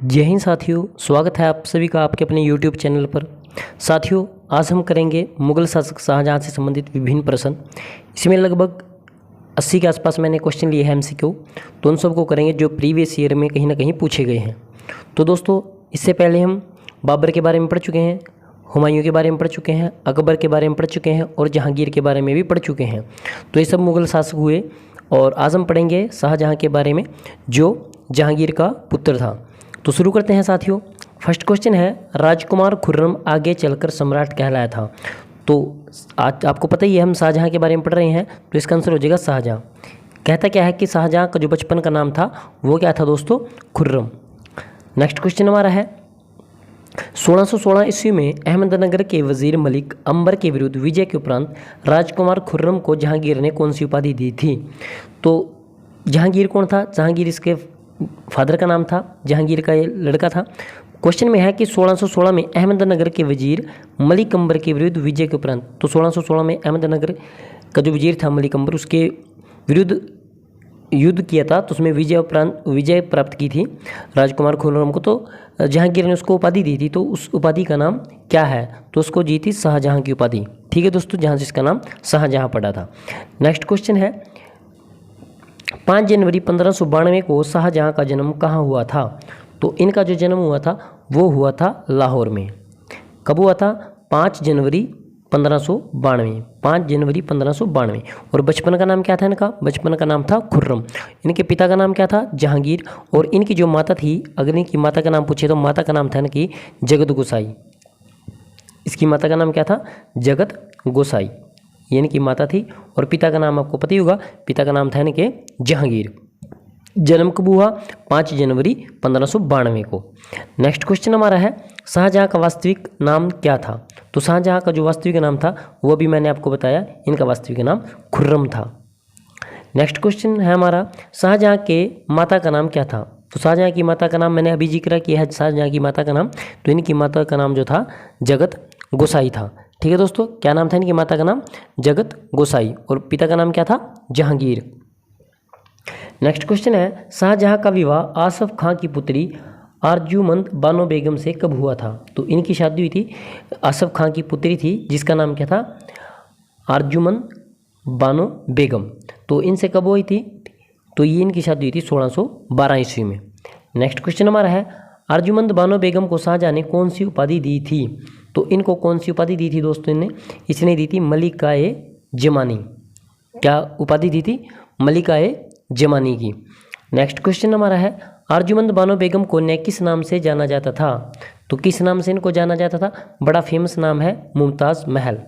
जय हिंद साथियों, स्वागत है आप सभी का आपके अपने YouTube चैनल पर। साथियों, आज हम करेंगे मुगल शासक शाहजहां से संबंधित विभिन्न प्रश्न। इसमें लगभग 80 के आसपास मैंने क्वेश्चन लिए हैं MCQ, तो उन सबको करेंगे जो प्रीवियस ईयर में कहीं ना कहीं पूछे गए हैं। तो दोस्तों, इससे पहले हम बाबर के बारे में पढ़ चुके हैं, हुमायूं के बारे में पढ़ चुके हैं, अकबर के बारे में पढ़ चुके हैं और जहांगीर के बारे में भी पढ़ चुके हैं। तो ये सब मुगल शासक हुए और आज हम पढ़ेंगे शाहजहां के बारे में, जो जहांगीर का पुत्र था। तो शुरू करते हैं साथियों। फर्स्ट क्वेश्चन है, राजकुमार खुर्रम आगे चलकर सम्राट कहलाया था। तो आज आपको पता ही है हम शाहजहां के बारे में पढ़ रहे हैं, तो इसका आंसर हो जाएगा शाहजहां। कहता क्या है कि शाहजहां का जो बचपन का नाम था वो क्या था दोस्तों? खुर्रम। नेक्स्ट क्वेश्चन हमारा है, 1616 ईस्वी में अहमदनगर के वजीर मलिक अंबर के विरुद्ध विजय के उपरांत राजकुमार खुर्रम को जहांगीर ने कौन सी उपाधि दी थी? तो जहांगीर कौन था? जहांगीर इसके फादर का नाम था, जहांगीर का ये लड़का था। क्वेश्चन में है कि 1616 में अहमदनगर के वजीर मलिक अंबर के विरुद्ध विजय के उपरांत, तो 1616 में अहमदनगर का जो वजीर था मलिक अंबर, उसके विरुद्ध युद्ध किया था, तो उसमें विजय प्राप्त की थी राजकुमार खुर्रम को। तो जहांगीर ने उसको उपाधि दी थी, तो उस उपाधि का नाम क्या है? तो उसको जी थी शाहजहां की उपाधि। ठीक है दोस्तों, जहाँ से इसका नाम शाहजहां पड़ा था। नेक्स्ट क्वेश्चन है, 5 जनवरी 1592 को शाहजहां का जन्म कहाँ हुआ था? तो इनका जो जन्म हुआ था वो हुआ था लाहौर में। कब हुआ था? 5 जनवरी 1592। 5 जनवरी 1592। और बचपन का नाम क्या था इनका? बचपन का नाम था खुर्रम। इनके पिता का नाम क्या था? जहांगीर। और इनकी जो माता थी, अगर इनकी माता का नाम पूछे तो माता का नाम था इनकी जगत गोसाई। इसकी माता का नाम क्या था? जगत गोसाई, ये इनकी माता थी। और पिता का नाम आपको पता ही होगा, पिता का नाम था इनके जहांगीर। जन्म कब हुआ? 5 जनवरी 1592 को। नेक्स्ट क्वेश्चन हमारा है, शाहजहां का वास्तविक नाम क्या था? तो शाहजहां का जो वास्तविक नाम था वो भी मैंने आपको बताया, इनका वास्तविक नाम खुर्रम था। नेक्स्ट क्वेश्चन है हमारा, शाहजहां के माता का नाम क्या था? तो शाहजहां की माता का नाम मैंने अभी जिक्र किया है, शाहजहां की माता का नाम, तो इनकी माता का नाम जो था जगत गोसाई था। ठीक है दोस्तों, क्या नाम था इनकी माता का नाम? जगत गोसाई। और पिता का नाम क्या था? जहांगीर। नेक्स्ट क्वेश्चन है, शाहजहां का विवाह आसफ खां की पुत्री आरजुमंद बानो बेगम से कब हुआ था? तो इनकी शादी हुई थी, आसफ खां की पुत्री थी जिसका नाम क्या था? आरजुमंद बानो बेगम। तो इनसे कब हुई थी? तो ये इनकी शादी हुई थी 1612 ईस्वी में। नेक्स्ट क्वेश्चन हमारा है, अर्जुमंद बानो बेगम को शाहजहां ने कौन सी उपाधि दी थी? तो इनको कौन सी उपाधि दी थी दोस्तों? इसने दी थी मलिकाए जमानी। क्या उपाधि दी थी? मलिकाए जमानी की। नेक्स्ट क्वेश्चन हमारा है, अर्जुमंद बानो बेगम को ने किस नाम से जाना जाता था? तो किस नाम से इनको जाना जाता था? बड़ा फेमस नाम है मुमताज़ महल।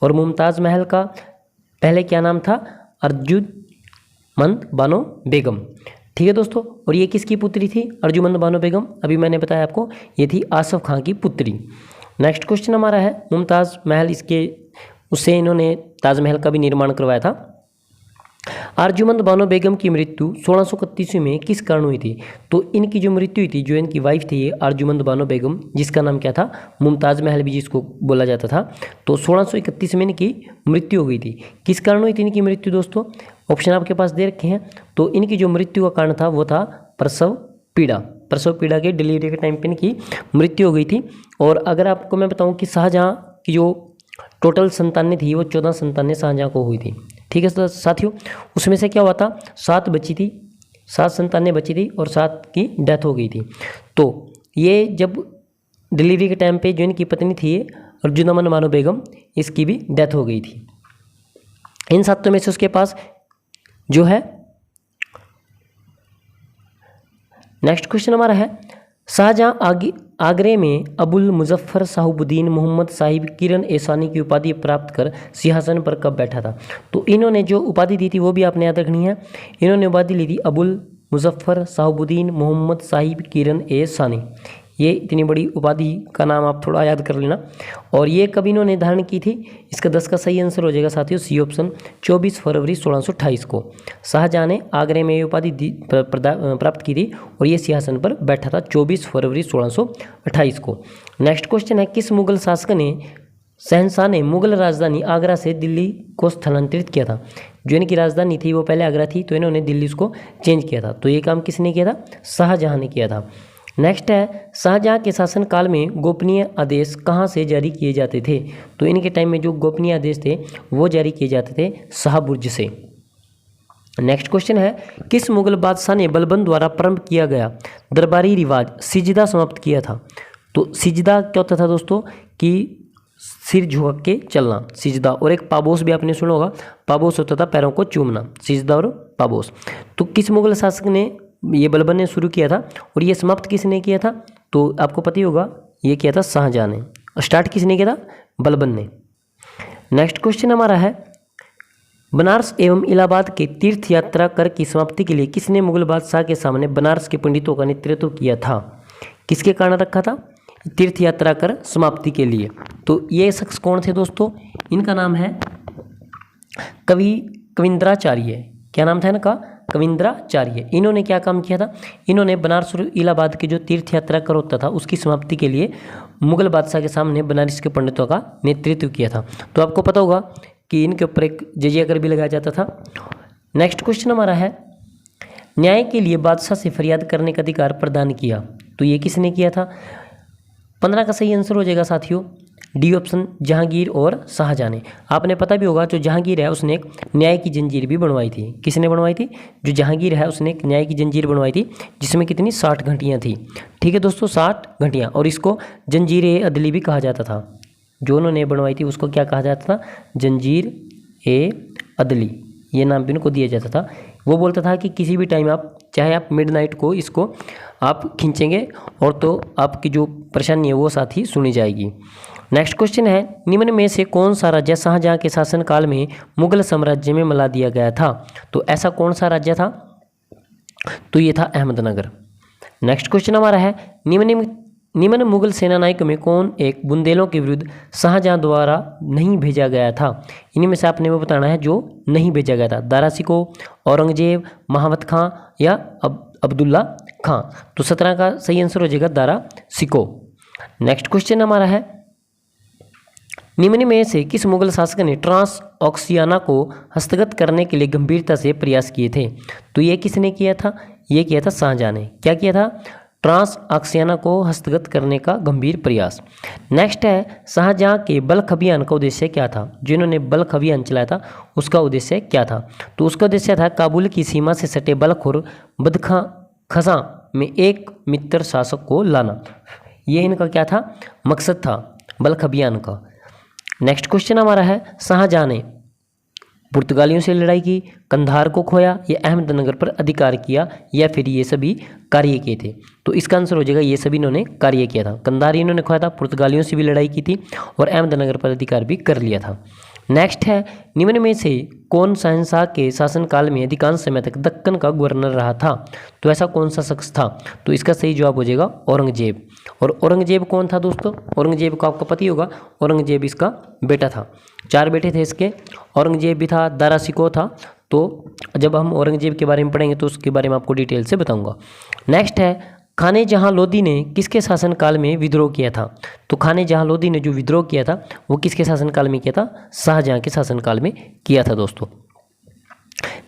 और मुमताज़ महल का पहले क्या नाम था? अर्जुमंद बानो बेगम। ठीक है दोस्तों, और ये किसकी पुत्री थी अर्जुमंद बानो बेगम? अभी मैंने बताया आपको, ये थी आसफ खां की पुत्री। नेक्स्ट क्वेश्चन हमारा है, मुमताज़ महल, उससे इन्होंने ताजमहल का भी निर्माण करवाया था। अर्जुमंद बानो बेगम की मृत्यु 1631 में किस कारण हुई थी? तो इनकी जो मृत्यु हुई थी, जो इनकी वाइफ थी अर्जुमंद बानो बेगम, जिसका नाम क्या था? मुमताज़ महल भी जिसको बोला जाता था, तो 1631 में इनकी मृत्यु हो गई थी। किस कारण हुई थी इनकी मृत्यु दोस्तों? ऑप्शन आपके पास दे रखे हैं। तो इनकी जो मृत्यु का कारण था वो था प्रसव पीड़ा। प्रसव पीड़ा के डिलीवरी के टाइम पे इनकी मृत्यु हो गई थी। और अगर आपको मैं बताऊं कि शाहजहां की जो टोटल संतानें थी वो 14 संतानें शाहजहां को हुई थी। ठीक है साथियों, उसमें से क्या हुआ था? 7 बची थी, 7 संतानें बची थी और 7 की डेथ हो गई थी। तो ये जब डिलीवरी के टाइम पे जो इनकी पत्नी थी अर्जुमंद बानो बेगम, इसकी भी डेथ हो गई थी। इन 7 में से उसके पास जो है, नेक्स्ट क्वेश्चन हमारा है, शाहजहां आगरे में अबुल मुजफ्फर साहिबुद्दीन मोहम्मद साहिब किरण एसानी की उपाधि प्राप्त कर सिंहासन पर कब बैठा था? तो इन्होंने जो उपाधि दी थी वो भी आपने याद रखनी है। इन्होंने उपाधि ली थी अबुल मुजफ्फर साहिबुद्दीन मोहम्मद साहिब किरण एसानी। ये इतनी बड़ी उपाधि का नाम आप थोड़ा याद कर लेना। और ये कब इन्होंने धारण की थी? इसका 10 का सही आंसर हो जाएगा साथियों सी ऑप्शन, 24 फरवरी 1628 को शाहजहां ने आगरे में ये उपाधि प्राप्त की थी और ये सिंहासन पर बैठा था 24 फरवरी 1628 को। नेक्स्ट क्वेश्चन है, किस मुगल शासक ने शहंशाह ने मुगल राजधानी आगरा से दिल्ली को स्थलांतरित किया था? जो इनकी राजधानी थी वो पहले आगरा थी, तो इन्होंने दिल्ली उसको चेंज किया था। तो ये काम किसने किया था? शाहजहां ने किया था। नेक्स्ट है शाहजहाँ के शासनकाल में गोपनीय आदेश कहाँ से जारी किए जाते थे। तो इनके टाइम में जो गोपनीय आदेश थे वो जारी किए जाते थे शाहबुर्ज से। नेक्स्ट क्वेश्चन है किस मुगल बादशाह ने बलबन द्वारा प्रारंभ किया गया दरबारी रिवाज सिजदा समाप्त किया था। तो सिजदा क्या होता था दोस्तों कि सिर झुक के चलना, सिजदा। और एक पाबोस भी आपने सुना होगा, पाबोस होता था पैरों को चूमना, सिजदा और पाबोस। तो किस मुगल शासक ने ये बलबन ने शुरू किया था और ये समाप्त किसने किया था। तो आपको पता ही होगा ये किया था शाहजहाँ ने। स्टार्ट किसने किया था, बलबन ने। नेक्स्ट क्वेश्चन हमारा है बनारस एवं इलाहाबाद के तीर्थ यात्रा कर की समाप्ति के लिए किसने मुगल बादशाह के सामने बनारस के पंडितों का नेतृत्व किया था। किसके कारण रखा था, तीर्थ यात्रा कर समाप्ति के लिए। तो ये शख्स कौन थे दोस्तों, इनका नाम है कविंद्राचार्य। क्या नाम था इनका, कविंद्राचार्य। इन्होंने क्या काम किया था, इन्होंने बनारस और इलाहाबाद के जो तीर्थ यात्रा कर होता था उसकी समाप्ति के लिए मुगल बादशाह के सामने बनारस के पंडितों का नेतृत्व किया था। तो आपको पता होगा कि इनके ऊपर एक जजिया कर भी लगाया जाता था। नेक्स्ट क्वेश्चन हमारा है न्याय के लिए बादशाह से फरियाद करने का अधिकार प्रदान किया। तो ये किसने किया था। 15 का सही आंसर हो जाएगा साथियों डी ऑप्शन, जहांगीर और शाहजहाँ ने। आपने पता भी होगा जो जहांगीर है उसने एक न्याय की जंजीर भी बनवाई थी। किसने बनवाई थी, जो जहांगीर है उसने एक न्याय की जंजीर बनवाई थी जिसमें कितनी 60 घंटियाँ थी। ठीक है दोस्तों, 60 घंटियाँ। और इसको जंजीर ए अदली भी कहा जाता था। जो उन्होंने बनवाई थी उसको क्या कहा जाता था, जंजीर ए अदली, ये नाम भी उनको दिया जाता था। वो बोलता था कि किसी भी टाइम आप चाहे आप मिडनाइट को इसको आप खींचेंगे और तो आपकी जो परेशानी है वो साथ ही सुनी जाएगी। नेक्स्ट क्वेश्चन है निम्न में से कौन सा राज्य शाहजहाँ के शासनकाल में मुगल साम्राज्य में मिला दिया गया था। तो ऐसा कौन सा राज्य था, तो ये था अहमदनगर। नेक्स्ट क्वेश्चन हमारा है निम्न मुगल सेना नायकों में कौन एक बुंदेलों के विरुद्ध शाहजहाँ द्वारा नहीं भेजा गया था। इनमें से आपने वो बताना है जो नहीं भेजा गया था, दारा शिकोह, औरंगजेब, महावत खां या अब्दुल्ला खां। तो 17 का सही आंसर हो जाएगा दारा शिकोह। नेक्स्ट क्वेश्चन हमारा है निम्न में से किस मुगल शासक ने ट्रांस ऑक्सियाना को हस्तगत करने के लिए गंभीरता से प्रयास किए थे। तो ये किसने किया था, ये किया था शाहजहाँ ने। क्या किया था, ट्रांस ऑक्सियाना को हस्तगत करने का गंभीर प्रयास। नेक्स्ट है शाहजहाँ के बल्ख अभियान का उद्देश्य क्या था। जिन्होंने बल्ख अभियान चलाया था उसका उद्देश्य क्या था। तो उसका उद्देश्य था काबुल की सीमा से सटे बल्ख और बदखसा में एक मित्र शासक को लाना। ये इनका क्या था, मकसद था बल्ख अभियान का। नेक्स्ट क्वेश्चन हमारा है शाहजहाँ ने पुर्तगालियों से लड़ाई की, कंधार को खोया या अहमदनगर पर अधिकार किया या फिर ये सभी कार्य किए थे। तो इसका आंसर हो जाएगा ये सभी इन्होंने कार्य किया था। कंधार इन्होंने खोया था, पुर्तगालियों से भी लड़ाई की थी और अहमदनगर पर अधिकार भी कर लिया था। नेक्स्ट है निम्न में से कौन शहंशाह के शासनकाल में अधिकांश समय तक दक्कन का गवर्नर रहा था। तो ऐसा कौन सा शख्स था। तो इसका सही जवाब हो जाएगा औरंगजेब। और औरंगजेब कौन था दोस्तों, औरंगजेब को आपको पता ही होगा, औरंगजेब इसका बेटा था। 4 बेटे थे इसके, औरंगजेब भी था, दारा शिकोह था। तो जब हम औरंगजेब के बारे में पढ़ेंगे तो उसके बारे में आपको डिटेल से बताऊंगा। नेक्स्ट है खाने जहाँ लोदी ने किसके शासनकाल में विद्रोह किया था। तो खाने जहाँ लोदी ने जो विद्रोह किया था वो किसके शासनकाल में किया था, शाहजहाँ के शासनकाल में किया था दोस्तों।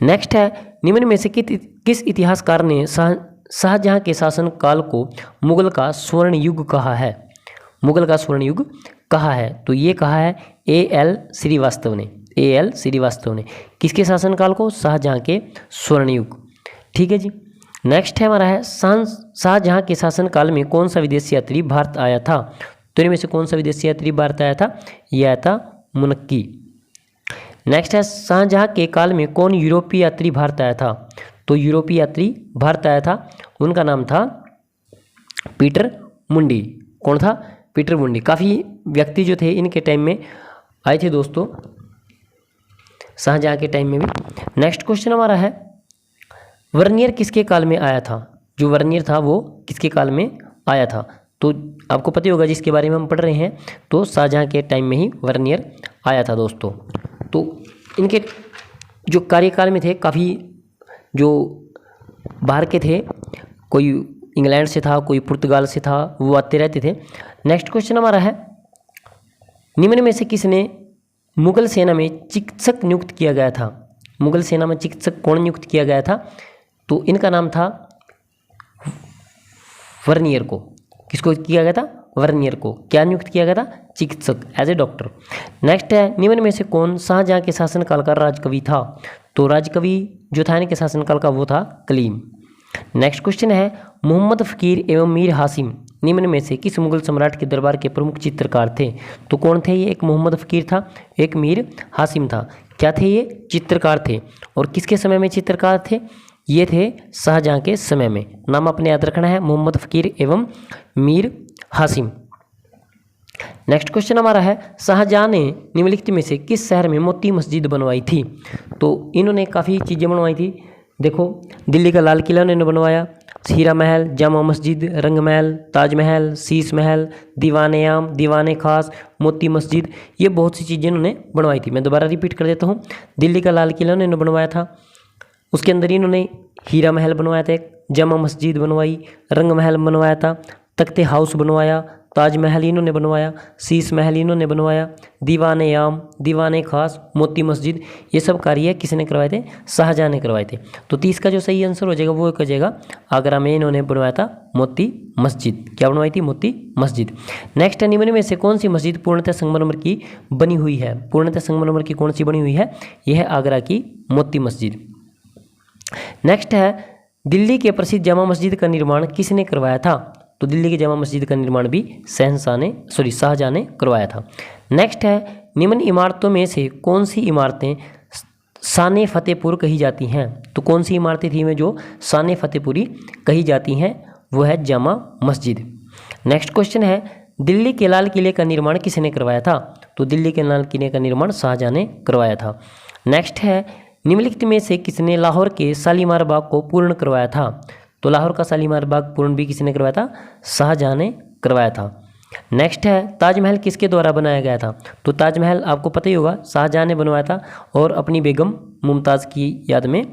नेक्स्ट है निम्न में से किस इतिहासकार ने शाहजहाँ के शासनकाल को मुगल का स्वर्ण युग कहा है। मुगल का स्वर्ण युग कहा है। तो ये कहा है A.L. श्रीवास्तव ने। A.L. श्रीवास्तव ने किसके शासनकाल को, शाहजहाँ के स्वर्ण युग। ठीक है जी। नेक्स्ट है हमारा है शाहजहाँ के शासनकाल में कौन सा विदेशी यात्री भारत आया था। तो इनमें से कौन सा विदेशी यात्री भारत आया था, यह आया था मुनक्की। नेक्स्ट है शाहजहाँ के काल में कौन यूरोपीय यात्री भारत आया था। तो यूरोपीय यात्री भारत आया था, उनका नाम था पीटर मुंडी। कौन था, पीटर मुंडी। काफ़ी व्यक्ति जो थे इनके टाइम में आए थे दोस्तों, शाहजहाँ के टाइम में भी। नेक्स्ट क्वेश्चन हमारा है वर्नियर किसके काल में आया था। जो वर्नियर था वो किसके काल में आया था। तो आपको पता ही होगा जिसके बारे में हम पढ़ रहे हैं, तो शाहजहाँ के टाइम में ही वर्नियर आया था दोस्तों। तो इनके जो कार्यकाल में थे काफ़ी जो बाहर के थे, कोई इंग्लैंड से था, कोई पुर्तगाल से था, वो आते रहते थे। नेक्स्ट क्वेश्चन हमारा है निम्न में से किसने मुगल सेना में चिकित्सक नियुक्त किया गया था। मुगल सेना में चिकित्सक कौन नियुक्त किया गया था। तो इनका नाम था वर्नियर को। किसको किया गया था? वर्नियर को। क्या नियुक्त किया गया था? चिकित्सक, एज ए डॉक्टर। नेक्स्ट है, निम्न में से कौन शाहजहां के शासनकाल का राजकवि था? तो राजकवि जो था इनके शासनकाल का वो था कलीम। नेक्स्ट क्वेश्चन है, मोहम्मद फ़कीर एवं मीर हासिम निम्न में से किस मुगल सम्राट के दरबार के प्रमुख चित्रकार थे? तो कौन थे ये? एक मोहम्मद फ़कीर था, एक मीर हासिम था। क्या थे ये? चित्रकार थे। और किसके समय में चित्रकार थे? ये थे शाहजहां के समय में। नाम अपने याद रखना है, मोहम्मद फ़कीर एवं मीर हासिम। नेक्स्ट क्वेश्चन हमारा है, शाहजहां ने निम्नलिखित में से किस शहर में मोती मस्जिद बनवाई थी? तो इन्होंने काफ़ी चीज़ें बनवाई थी। देखो, दिल्ली का लाल किला उन्होंने बनवाया, हीरा महल, जामा मस्जिद, रंग महल, ताजमहल, शीश महल, दीवाने आम, दीवाने खास, मोती मस्जिद, ये बहुत सी चीज़ें इन्होंने बनवाई थी। मैं दोबारा रिपीट कर देता हूँ। दिल्ली का लाल किला उन्होंने बनवाया था, उसके अंदर इन्होंने हीरा महल बनवाया था, जामा मस्जिद बनवाई, रंग महल बनवाया था, तख्ते हाउस बनवाया, ताजमहल इन्होंने बनवाया, शीश महल इन्होंने बनवाया, दीवाने आम, दीवाने खास, मोती मस्जिद, ये सब कार्य किसने करवाए थे? शाहजहां ने करवाए थे। तो 30 का जो सही आंसर हो जाएगा वो हो जाएगा, आगरा में इन्होंने बनवाया था मोती मस्जिद। क्या बनवाई थी? मोती मस्जिद। नेक्स्ट है, निम्न में से कौन सी मस्जिद पूर्णतः संगमरमर की बनी हुई है? पूर्णतः संगमरमर की कौन सी बनी हुई है? यह है आगरा की मोती मस्जिद। नेक्स्ट है, दिल्ली के प्रसिद्ध जामा मस्जिद का निर्माण किसने करवाया था? तो दिल्ली की जामा मस्जिद का निर्माण भी शाहजहां ने करवाया था। नेक्स्ट है, निम्न इमारतों में से कौन सी इमारतें शान फतेहपुर कही जाती हैं? तो कौन सी इमारतें थी में जो शान फतेहपुरी कही जाती हैं? वो है जामा मस्जिद। नेक्स्ट क्वेश्चन है, दिल्ली के लाल किले का निर्माण किसने करवाया था? तो दिल्ली के लाल किले का निर्माण शाहजहां ने करवाया था। नेक्स्ट है, निम्नलिखित में से किसने लाहौर के शालीमार बाग को पूर्ण करवाया था? तो लाहौर का शालीमार बाग पूर्ण भी किसने करवाया था? शाहजहां ने करवाया था। नेक्स्ट है, ताजमहल किसके द्वारा बनाया गया था? तो ताजमहल आपको पता ही होगा, शाहजहां ने बनवाया था और अपनी बेगम मुमताज़ की याद में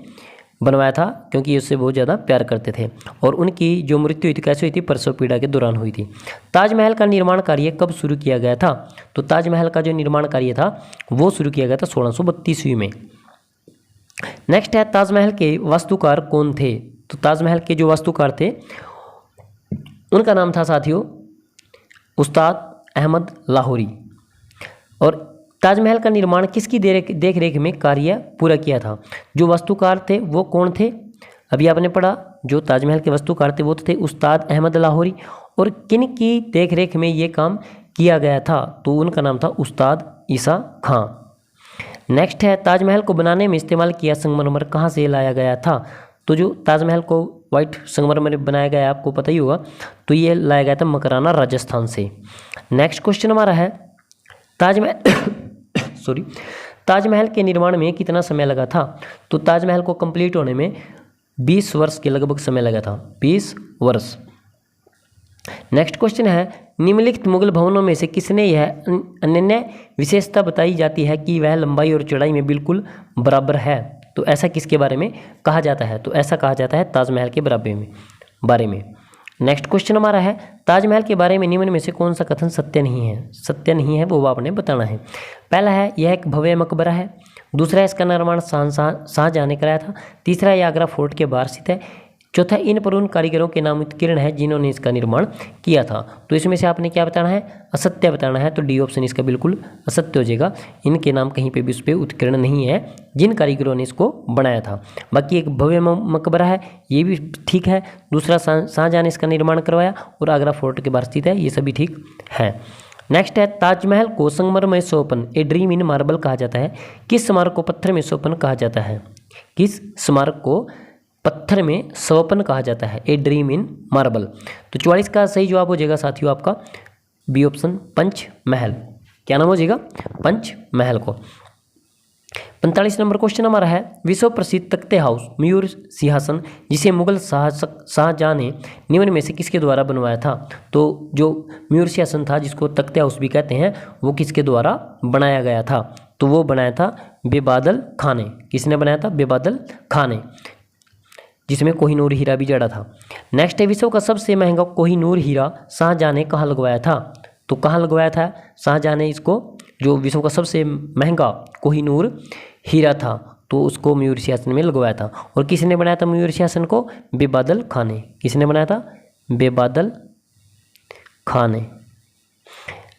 बनवाया था, क्योंकि उससे बहुत ज़्यादा प्यार करते थे। और उनकी जो मृत्यु हुई थी कैसे हुई थी? प्रसव पीड़ा के दौरान हुई थी। ताजमहल का निर्माण कार्य कब शुरू किया गया था? तो ताजमहल का जो निर्माण कार्य था वो शुरू किया गया था 1632 ईस्वी में। नेक्स्ट है, ताजमहल के वास्तुकार कौन थे? तो ताजमहल के जो वास्तुकार थे उनका नाम था साथियों उस्ताद अहमद लाहौरी। और ताजमहल का निर्माण किसकी देख रेख में कार्य पूरा किया था? जो वास्तुकार थे वो कौन थे? अभी आपने पढ़ा, जो ताजमहल के वास्तुकार थे वो थे उस्ताद अहमद लाहौरी। और किन की देख रेख में ये काम किया गया था? तो उनका नाम था उस्ताद ईसा खां। नेक्स्ट है, ताजमहल को बनाने में इस्तेमाल किया संगमरमर कहाँ से लाया गया था? तो जो ताजमहल को वाइट संगमरमर बनाया गया है आपको पता ही होगा, तो ये लाया गया था मकराना राजस्थान से। नेक्स्ट क्वेश्चन हमारा है, ताजमहल के निर्माण में कितना समय लगा था? तो ताजमहल को कंप्लीट होने में 20 वर्ष के लगभग समय लगा था, 20 वर्ष। नेक्स्ट क्वेश्चन है, निम्नलिखित मुगल भवनों में से किसने यह अनन्य विशेषता बताई जाती है कि वह लंबाई और चौड़ाई में बिल्कुल बराबर है? तो ऐसा किसके बारे में कहा जाता है? तो ऐसा कहा जाता है ताजमहल के बारे में। नेक्स्ट क्वेश्चन हमारा है, ताजमहल के बारे में निम्न में से कौन सा कथन सत्य नहीं है? सत्य नहीं है वो आपने बताना है। पहला है, यह एक भव्य मकबरा है। दूसरा, इसका निर्माण शाहजहां ने कराया था। तीसरा, यह आगरा फोर्ट के बाहर स्थित है। चौथा, इन पर उन कारीगरों के नाम उत्कीर्ण है जिन्होंने इसका निर्माण किया था। तो इसमें से आपने क्या बताना है? असत्य बताना है। तो डी ऑप्शन इसका बिल्कुल असत्य हो जाएगा। इनके नाम कहीं पे भी उस पर उत्कीर्ण नहीं है जिन कारीगरों ने इसको बनाया था। बाकी एक भव्य मकबरा है, ये भी ठीक है। दूसरा, शाहजहां ने इसका निर्माण करवाया और आगरा फोर्ट के बाहर स्थित है, ये सभी ठीक है। नेक्स्ट है, ताजमहल को संगमरमर सोपन ए ड्रीम इन मार्बल कहा जाता है। किस स्मारक को पत्थर में सोपन कहा जाता है? किस स्मारक को पत्थर में स्वपन कहा जाता है? A dream in marble. तो 44 का सही जवाब हो जाएगा साथियों आपका बी ऑप्शन, पंचमहल। क्या नाम हो जाएगा? पंचमहल को। 45 नंबर क्वेश्चन हमारा है, विश्व प्रसिद्ध तख्ते हाउस मयूर सिंहासन जिसे मुगल शाहजहां ने निम्न में से किसके द्वारा बनवाया था? तो जो मयूर सिंहासन था जिसको तख्ते हाउस भी कहते हैं वो किसके द्वारा बनाया गया था? तो वो बनाया था बेबादल खां ने। किसने बनाया था? बेबादल खां ने, जिसमें कोहिनूर हीरा भी जड़ा था। नेक्स्ट है, विश्व का सबसे महंगा कोहिनूर हीरा शाहजहां ने कहाँ लगवाया था? तो कहाँ लगवाया था शाहजहां ने इसको? जो विश्व का सबसे महंगा कोहिनूर हीरा था तो उसको मयूर सिंहासन में लगवाया था। और किसने बनाया था मयूर सिंहासन को? बेबादल खां ने। किसने बनाया था? बेबादल खान है।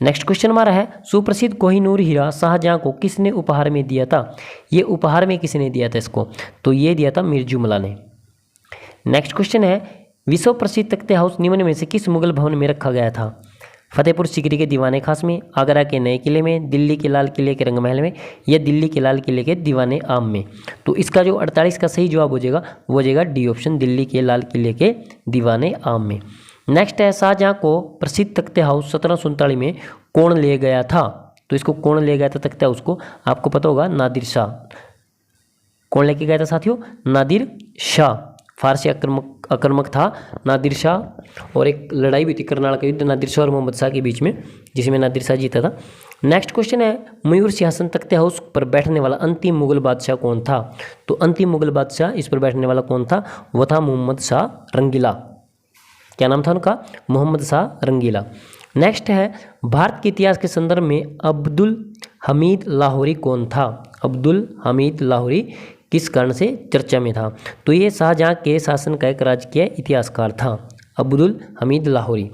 नेक्स्ट क्वेश्चन हमारा है, सुप्रसिद्ध कोहिनूर हीरा शाहजहां को किसने उपहार में दिया था? ये उपहार में किसने दिया था इसको? तो ये दिया था मीर जुमला ने। नेक्स्ट क्वेश्चन है, विश्व प्रसिद्ध तख्ते हाउस निम्न में से किस मुगल भवन में रखा गया था? फतेहपुर सीकरी के दीवाने खास में, आगरा के नए किले में, दिल्ली के लाल किले के रंगमहल में, या दिल्ली के लाल किले के दीवाने आम में? तो इसका जो 48 का सही जवाब हो जाएगा वो हो जाएगा डी ऑप्शन, दिल्ली के लाल किले के दीवाने आम में। नेक्स्ट है, शाहजहां को प्रसिद्ध तख्ते हाउस 1739 में कौन ले गया था? तो इसको कौन ले गया था तख्ते हाउस को? आपको पता होगा, नादिर शाह। कौन लेके गया था साथियों? नादिर शाह। फारसी आक्रमक था नादिर शाह, और एक लड़ाई भी थी करनाल का युद्ध नादिर शाह और मोहम्मद शाह के बीच में, जिसमें नादिर शाह जीता था। नेक्स्ट क्वेश्चन है, मयूर सिंहासन तख्ते हाउस पर बैठने वाला अंतिम मुगल बादशाह कौन था? तो अंतिम मुगल बादशाह इस पर बैठने वाला कौन था? वो था मोहम्मद शाह रंगीला। क्या नाम था उनका? मोहम्मद शाह रंगीला। नेक्स्ट है, भारत के इतिहास के संदर्भ में अब्दुल हमीद लाहौरी कौन था? अब्दुल हमीद लाहौरी किस कारण से चर्चा में था? तो ये शाहजहां के शासन का एक राजकीय इतिहासकार था, अब्दुल हमीद लाहौरी।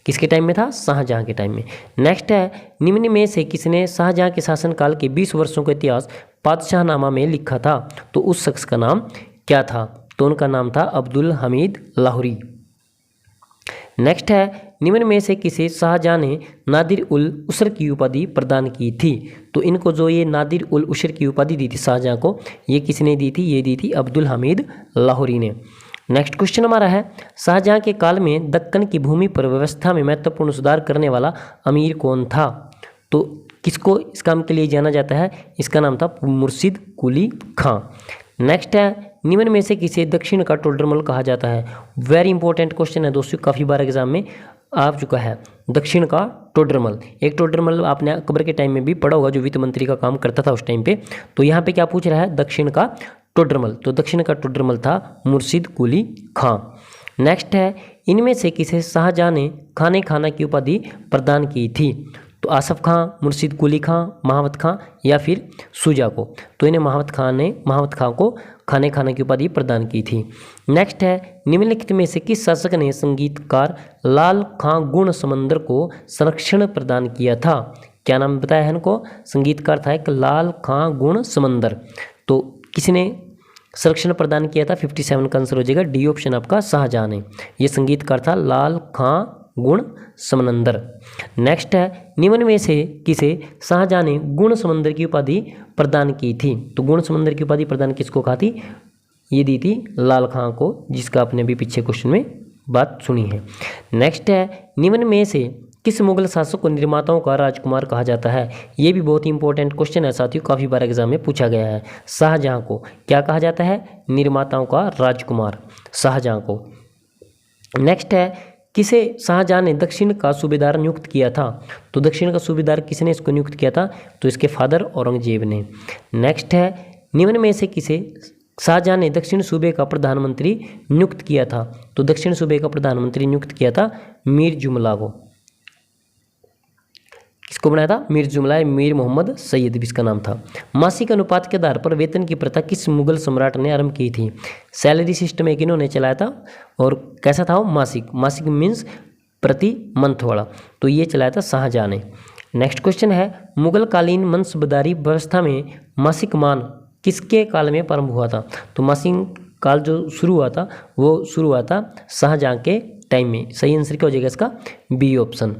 किसके टाइम में था? शाहजहां के टाइम में। नेक्स्ट है, निम्न में से किसने शाहजहां के शासनकाल के 20 वर्षों का इतिहास पातशाहनामा में लिखा था? तो उस शख्स का नाम क्या था? तो उनका नाम था अब्दुल हमीद लाहौरी। नेक्स्ट है, निम्न में से किसे शाहजहां ने नादिर उल उसर की उपाधि प्रदान की थी? तो इनको जो ये नादिर उल उसर की उपाधि दी थी शाहजहां को, ये किसने दी थी? ये दी थी अब्दुल हमीद लाहौरी ने। नेक्स्ट क्वेश्चन हमारा है, शाहजहां के काल में दक्कन की भूमि पर व्यवस्था में महत्वपूर्ण सुधार करने वाला अमीर कौन था? तो किसको इस काम के लिए जाना जाता है? इसका नाम था मुर्शिद कुली खां। नेक्स्ट है, निम्न में से किसे दक्षिण का टोडरमल कहा जाता है? वेरी इंपॉर्टेंट क्वेश्चन है दोस्तों, काफ़ी बार एग्जाम में आ चुका है। दक्षिण का टोडरमल, एक टोडरमल आपने अकबर के टाइम में भी पढ़ा होगा, जो वित्त मंत्री का काम करता था उस टाइम पे। तो यहाँ पे क्या पूछ रहा है? दक्षिण का टोडरमल। तो दक्षिण का टोडरमल था मुर्शिद कुली खां। नेक्स्ट है, इनमें से किसे शाहजहां ने खाने खाना की उपाधि प्रदान की थी? तो आसफ खां, मुर्शिद कुली खां, महावत खां, या फिर शुजा को? तो इन्हें महावत खां को खाने खाना की उपाधि प्रदान की थी। नेक्स्ट है, निम्नलिखित में से किस शासक ने संगीतकार लाल खां गुण समंदर को संरक्षण प्रदान किया था? क्या नाम बताया है इनको? संगीतकार था एक लाल खां गुण समंदर। तो किसने संरक्षण प्रदान किया था? 57 का आंसर हो जाएगा डी ऑप्शन आपका, शाहजहां ने। ये संगीतकार था लाल खां गुण समंदर। नेक्स्ट है, निम्न में से किसे शाहजहां ने गुण समंदर की उपाधि प्रदान की थी? तो गुण समंदर की उपाधि प्रदान किसको कहा थी? ये दी थी लाल खां को, जिसका आपने भी पीछे क्वेश्चन में बात सुनी है। नेक्स्ट है, निम्न में से किस मुगल शासक को निर्माताओं का राजकुमार कहा जाता है? ये भी बहुत ही इंपॉर्टेंट क्वेश्चन है साथियों, काफ़ी बार एग्जाम में पूछा गया है। शाहजहां को क्या कहा जाता है? निर्माताओं का राजकुमार, शाहजहां को। नेक्स्ट है, किसे शाहजहां ने दक्षिण का सूबेदार नियुक्त किया था? तो दक्षिण का सूबेदार किसने इसको नियुक्त किया था? तो इसके फादर औरंगजेब ने। नेक्स्ट है, निम्न में से किसे शाहजहां ने दक्षिण सूबे का प्रधानमंत्री नियुक्त किया था? तो दक्षिण सूबे का प्रधानमंत्री नियुक्त किया था मीर जुमला को। किसको बनाया था? मीर जुमला, मीर मोहम्मद सैयद भी इसका नाम था। मासिक अनुपात के आधार पर वेतन की प्रथा किस मुगल सम्राट ने आरंभ की थी? सैलरी सिस्टम एक इन्होंने चलाया था, और कैसा था वो? मासिक मीन्स प्रति मंथ वाला। तो ये चलाया था शाहजहां ने। नेक्स्ट क्वेश्चन है, मुगल कालीन मनसबदारी व्यवस्था में मासिक मान किसके काल में प्रारंभ हुआ था? तो मासिक काल जो शुरू हुआ था वो शुरू हुआ था शाहजहां के टाइम में। सही आंसर क्या हो जाएगा इसका? B option.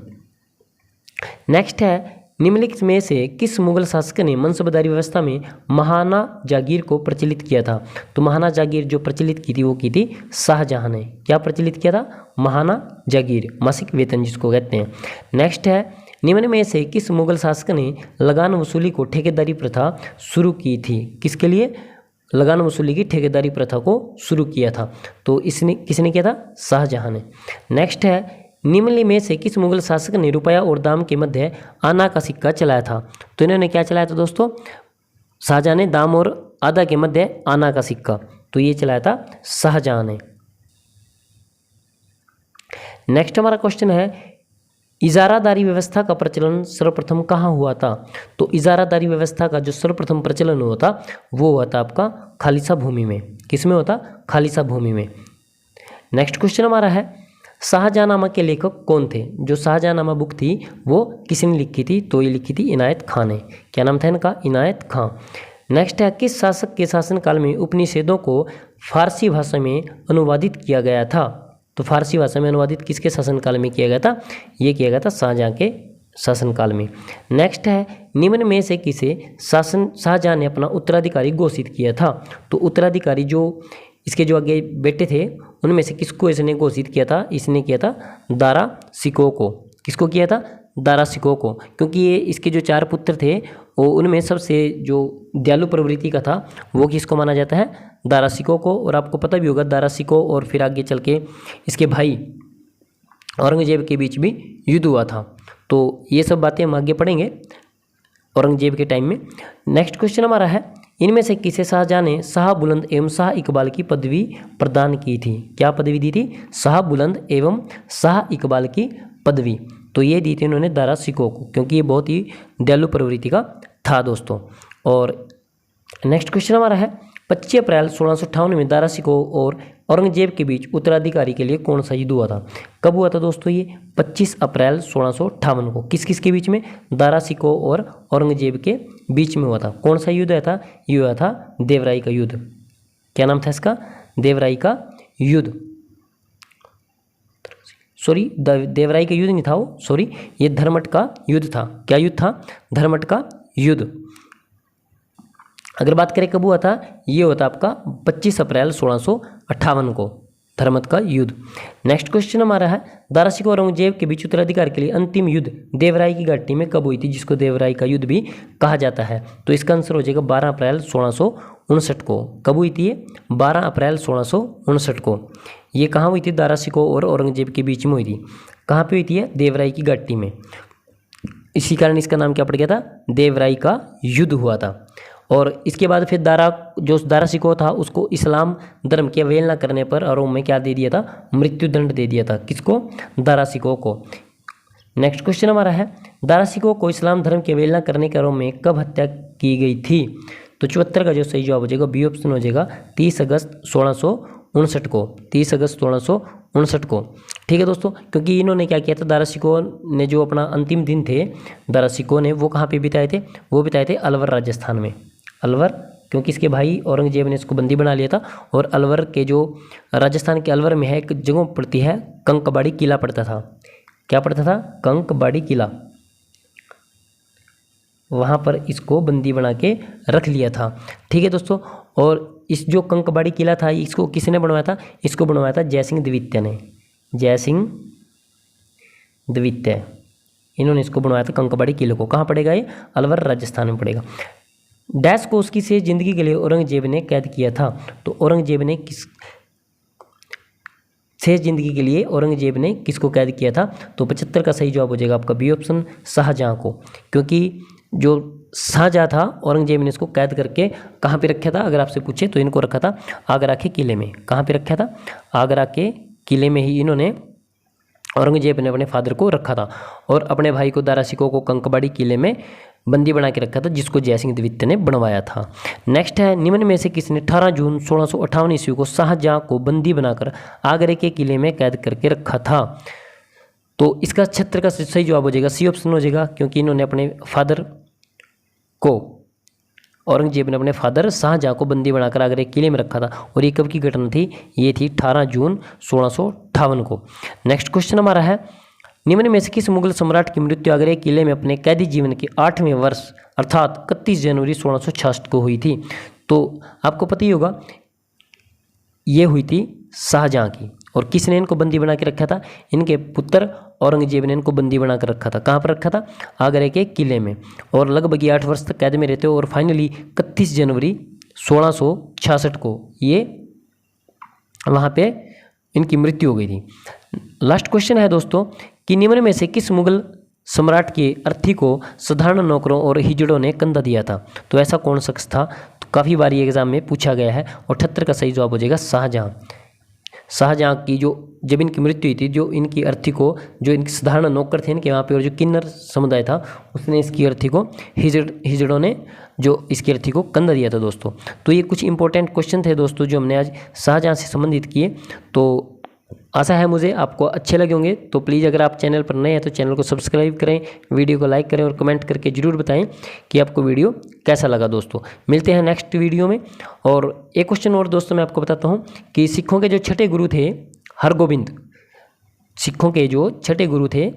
नेक्स्ट है, निम्नलिखित में से किस मुगल शासक ने मनसबदारी व्यवस्था में महाना जागीर को प्रचलित किया था? तो महाना जागीर जो प्रचलित की थी वो की थी शाहजहां ने। क्या प्रचलित किया था? महाना जागीर, मासिक वेतन जिसको कहते हैं। नेक्स्ट है, निम्न में से किस मुगल शासक ने लगान वसूली को ठेकेदारी प्रथा शुरू की थी? किसके लिए लगान वसूली की ठेकेदारी प्रथा को शुरू किया था? तो इसने किसने किया था? शाहजहां ने। नेक्स्ट है, निम्न में से किस मुगल शासक ने रुपया और दाम के मध्य आना का सिक्का चलाया था? तो इन्होंने क्या चलाया था दोस्तों? शाहजहां ने दाम और आधा के मध्य आना का सिक्का, तो ये चलाया था शाहजहां ने। नेक्स्ट हमारा क्वेश्चन है, इजारादारी व्यवस्था का प्रचलन सर्वप्रथम कहाँ हुआ था? तो इजारादारी व्यवस्था का जो सर्वप्रथम प्रचलन हुआ था वो हुआ था आपका खालिसा भूमि में। किस में होता? खालिसा भूमि में। नेक्स्ट क्वेश्चन हमारा है, शाहजहाँनामा के लेखक कौन थे? जो शाहजहाँनामा बुक थी वो किसने लिखी थी? तो ये लिखी थी इनायत खान ने। क्या नाम था इनका? इनायत खां। नेक्स्ट है, किस शासक के शासनकाल में उपनिषदों को फारसी भाषा में अनुवादित किया गया था? तो फारसी भाषा में अनुवादित किसके शासनकाल में किया गया था? ये किया गया था शाहजहाँ के शासनकाल में। नेक्स्ट है, निम्न में से किसे शाहजहाँ ने अपना उत्तराधिकारी घोषित किया था? तो उत्तराधिकारी जो इसके जो आगे बेटे थे उनमें से किसको इसने घोषित किया था? इसने किया था दारा शिकोह को। किसको किया था? दारा शिकोह को। क्योंकि ये इसके जो 4 पुत्र थे वो उनमें सबसे जो दयालु प्रवृत्ति का था वो किसको माना जाता है? दारा शिकोह को। और आपको पता भी होगा दारा शिकोह और फिर आगे चल के इसके भाई औरंगजेब के बीच भी युद्ध हुआ था। तो ये सब बातें हम आगे पढ़ेंगे औरंगजेब के टाइम में। नेक्स्ट क्वेश्चन हमारा है, इनमें से किसे शाहजहाँ ने शाह बुलंद एवं शाह इकबाल की पदवी प्रदान की थी? क्या पदवी दी थी? शाह बुलंद एवं शाह इकबाल की पदवी। तो ये दी थी उन्होंने दारा शिकोह को, क्योंकि ये बहुत ही दयालु प्रवृत्ति का था दोस्तों। और नेक्स्ट क्वेश्चन हमारा है, 25 अप्रैल 1658 में दारा शिकोह और औरंगजेब के बीच उत्तराधिकारी के लिए कौन सा युद्ध हुआ था? कब हुआ था दोस्तों? ये 25 अप्रैल 1658 को। किस किस के बीच में? दारा शिकोह और औरंगजेब के बीच में हुआ था। कौन सा युद्ध हुआ था? ये हुआ था देवराई का युद्ध। क्या नाम था इसका? देवराई का युद्ध। सॉरी, देवराई का युद्ध नहीं था वो, सॉरी, ये धर्मट का युद्ध था। क्या युद्ध था? धर्मट का युद्ध। अगर बात करें कब हुआ था, ये होता आपका 25 अप्रैल 1658 को, धर्मत का युद्ध। नेक्स्ट क्वेश्चन हमारा है, दारा शिकोह और औरंगजेब के बीच उत्तराधिकार के लिए अंतिम युद्ध देवराई की घाटी में कब हुई थी, जिसको देवराई का युद्ध भी कहा जाता है? तो इसका आंसर हो जाएगा 12 अप्रैल 1659 को। कब हुई थी ये? 12 अप्रैल 1659 को। ये कहाँ हुई थी? दारा शिकोह और औरंगजेब के बीच में हुई थी। कहाँ पे हुई थी? देवराई की घाटी में। इसी कारण इसका नाम क्या पड़ गया था? देवराई का युद्ध हुआ था। और इसके बाद फिर दारा शिकोह था उसको इस्लाम धर्म की अवहेलना करने पर रोम में क्या दे दिया था? मृत्युदंड दे दिया था। किसको? दारा शिकोह को। नेक्स्ट क्वेश्चन हमारा है, दारा शिकोह को इस्लाम धर्म की अवहेलना करने के रोम में कब हत्या की गई थी? तो 74 का जो सही जवाब हो जाएगा बी ऑप्शन हो जाएगा 30 अगस्त 1659 को। 30 अगस्त 1659 को। ठीक है दोस्तों, क्योंकि इन्होंने क्या किया था, दारा शिकोह ने जो अपना अंतिम दिन थे दारा शिकोह ने वो कहाँ पे बिताए थे? वो बिताए थे अलवर राजस्थान में। अलवर, क्योंकि इसके भाई औरंगजेब ने इसको बंदी बना लिया था। और अलवर के जो राजस्थान के अलवर में है एक जगह पड़ती है कंकबाड़ी किला पड़ता था। क्या पड़ता था? कंकबाड़ी किला। वहाँ पर इसको बंदी बना के रख लिया था। ठीक है दोस्तों, और इस जो कंकबाड़ी किला था इसको किसने बनवाया था? इसको बनवाया था जयसिंह द्वितीय ने। जयसिंह द्वितीय, इन्होंने इसको बनवाया था कंकबाड़ी किले को। कहाँ पड़ेगा ये? अलवर राजस्थान में पड़ेगा। डैश को उसकी शेष जिंदगी के लिए औरंगजेब ने कैद किया था। तो औरंगजेब ने किस शेष जिंदगी के लिए औरंगजेब ने किसको कैद किया था? तो 75 का सही जवाब हो जाएगा आपका बी ऑप्शन शाहजहाँ को। क्योंकि जो शाहजहाँ था औरंगजेब ने इसको कैद करके कहाँ पे रखा था? अगर आपसे पूछे तो इनको रखा था आगरा के किले में। कहाँ पे रखा था? आगरा के किले में ही इन्होंने औरंगजेब ने अपने फादर को रखा था। और अपने भाई को दारा शिकोह को कंकबाड़ी किले में बंदी बना के रखा था, जिसको जयसिंह द्वितीय ने बनवाया था। नेक्स्ट है, निम्न में से किसने 18 जून 1658 ईस्वी को शाहजहाँ को बंदी बनाकर आगरे के किले में कैद करके रखा था? तो इसका 76 का सही जवाब हो जाएगा सी ऑप्शन हो जाएगा। क्योंकि इन्होंने अपने फादर को, औरंगजेब ने अपने फादर शाहजहाँ को बंदी बनाकर आगरे किले में रखा था। और ये कब की घटना थी? ये थी 18 जून 1658 को। नेक्स्ट क्वेश्चन हमारा है, निम्न में से किस मुगल सम्राट की मृत्यु आगरे किले में अपने कैदी जीवन के 8वें वर्ष अर्थात 31 जनवरी 1666 को हुई थी? तो आपको पता ही होगा ये हुई थी शाहजहाँ की। और किसने इनको बंदी बना के रखा था? इनके पुत्र औरंगजेब ने इनको बंदी बना कर रखा था। कहाँ पर रखा था? आगरे के किले में। और लगभग ये 8 वर्ष तक कैद में रहते हो। और फाइनली 31 जनवरी 1666 को ये वहाँ पे इनकी मृत्यु हो गई थी। लास्ट क्वेश्चन है दोस्तों कि निम्न में से किस मुगल सम्राट के अर्थी को साधारण नौकरों और हिजड़ों ने कंधा दिया था? तो ऐसा कौन शख्स था? तो काफ़ी बार ये एग्जाम में पूछा गया है। और 78 का सही जवाब हो जाएगा शाहजहाँ। शाहजहाँ की जो जब इनकी मृत्यु हुई थी, जो इनकी अर्थी को, जो इनके साधारण नौकर थे इनके वहाँ पे, और जो किन्नर समुदाय था उसने इसकी अर्थी को, हिजड़ों ने जो इसकी अर्थी को कंधा दिया था दोस्तों। तो ये कुछ इंपॉर्टेंट क्वेश्चन थे दोस्तों जो हमने आज शाहजहाँ से संबंधित किए। तो आशा है मुझे आपको अच्छे लगे होंगे। तो प्लीज़ अगर आप चैनल पर नए हैं तो चैनल को सब्सक्राइब करें, वीडियो को लाइक करें और कमेंट करके ज़रूर बताएं कि आपको वीडियो कैसा लगा। दोस्तों मिलते हैं नेक्स्ट वीडियो में। और एक क्वेश्चन और दोस्तों मैं आपको बताता हूँ कि सिखों के जो छठे गुरु थे हरगोबिंद, सिखों के जो छठे गुरु थे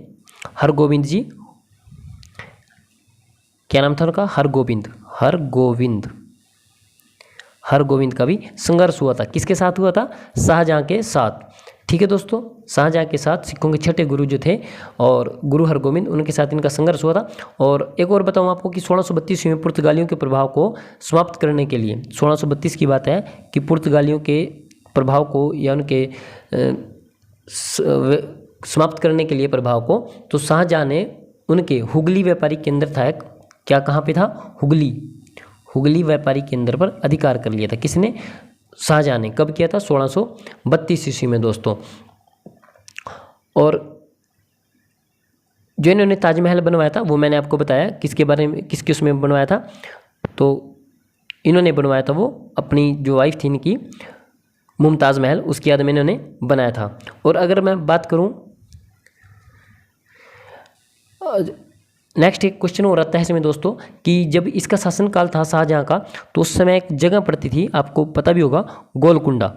हरगोबिंद जी, क्या नाम था उनका? हरगोबिंद। हरगोबिंद का भी संघर्ष हुआ था। किसके साथ हुआ था? शाहजहां के साथ। ठीक है दोस्तों, शाहजहां के साथ सिखों के छठे गुरु जो थे और गुरु हरगोबिंद, उनके साथ इनका संघर्ष हुआ था। और एक और बताऊं आपको कि 1632 में पुर्तगालियों के प्रभाव को समाप्त करने के लिए, 1632 की बात है कि पुर्तगालियों के प्रभाव को या उनके समाप्त करने के लिए प्रभाव को, तो शाहजहां ने उनके हुगली व्यापारी केंद्र था एक, क्या कहाँ पे था? हुगली व्यापारी केंद्र पर अधिकार कर लिया था। किसने? शाहजहां ने। कब किया था? 1632 ईस्वी में दोस्तों। और जो इन्होंने ताजमहल बनवाया था वो मैंने आपको बताया किसके बारे में, किसके उसमें बनवाया था। तो इन्होंने बनवाया था वो अपनी जो वाइफ थी इनकी मुमताज़ महल, उसकी याद में इन्होंने बनाया था। और अगर मैं बात करूं, नेक्स्ट एक क्वेश्चन और आता है इसमें दोस्तों कि जब इसका शासनकाल था शाहजहां का, तो उस समय एक जगह पड़ती थी, आपको पता भी होगा, गोलकुंडा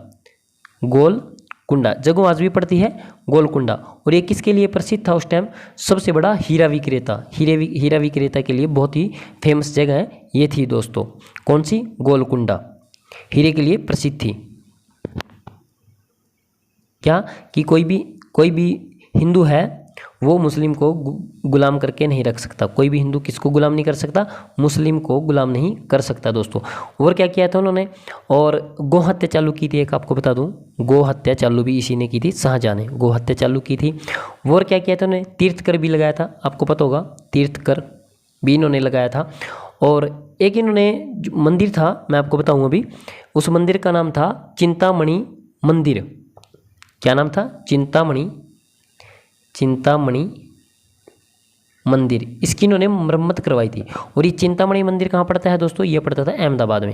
जगह आज भी पड़ती है, गोलकुंडा। और ये किसके लिए प्रसिद्ध था उस टाइम? सबसे बड़ा हीरा विक्रेता के लिए बहुत ही फेमस जगह है ये थी दोस्तों। कौन सी? गोलकुंडा हीरे के लिए प्रसिद्ध थी। क्या कि कोई भी हिंदू है वो मुस्लिम को गुलाम करके नहीं रख सकता। कोई भी हिंदू किसको गुलाम नहीं कर सकता? मुस्लिम को गुलाम नहीं कर सकता दोस्तों। और क्या किया था उन्होंने? और गौ हत्या चालू की थी एक, आपको बता दूं, गौ हत्या चालू भी इसी ने की थी, शाहजहां ने गौ हत्या चालू की थी। और क्या किया था उन्होंने? तीर्थकर भी लगाया था, आपको पता होगा, तीर्थकर भी इन्होंने लगाया था। और एक इन्होंने मंदिर था, मैं आपको बताऊँ अभी, उस मंदिर का नाम था चिंतामणि मंदिर। क्या नाम था? चिंतामणि मंदिर। इसकी इन्होंने मरम्मत करवाई थी। और ये चिंतामणि मंदिर कहाँ पड़ता है दोस्तों? ये पड़ता था अहमदाबाद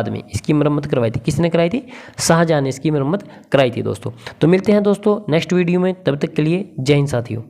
में। इसकी मरम्मत करवाई थी। किसने कराई थी? शाहजहां ने इसकी मरम्मत कराई थी दोस्तों। तो मिलते हैं दोस्तों नेक्स्ट वीडियो में, तब तक के लिए जय हिंद साथियों।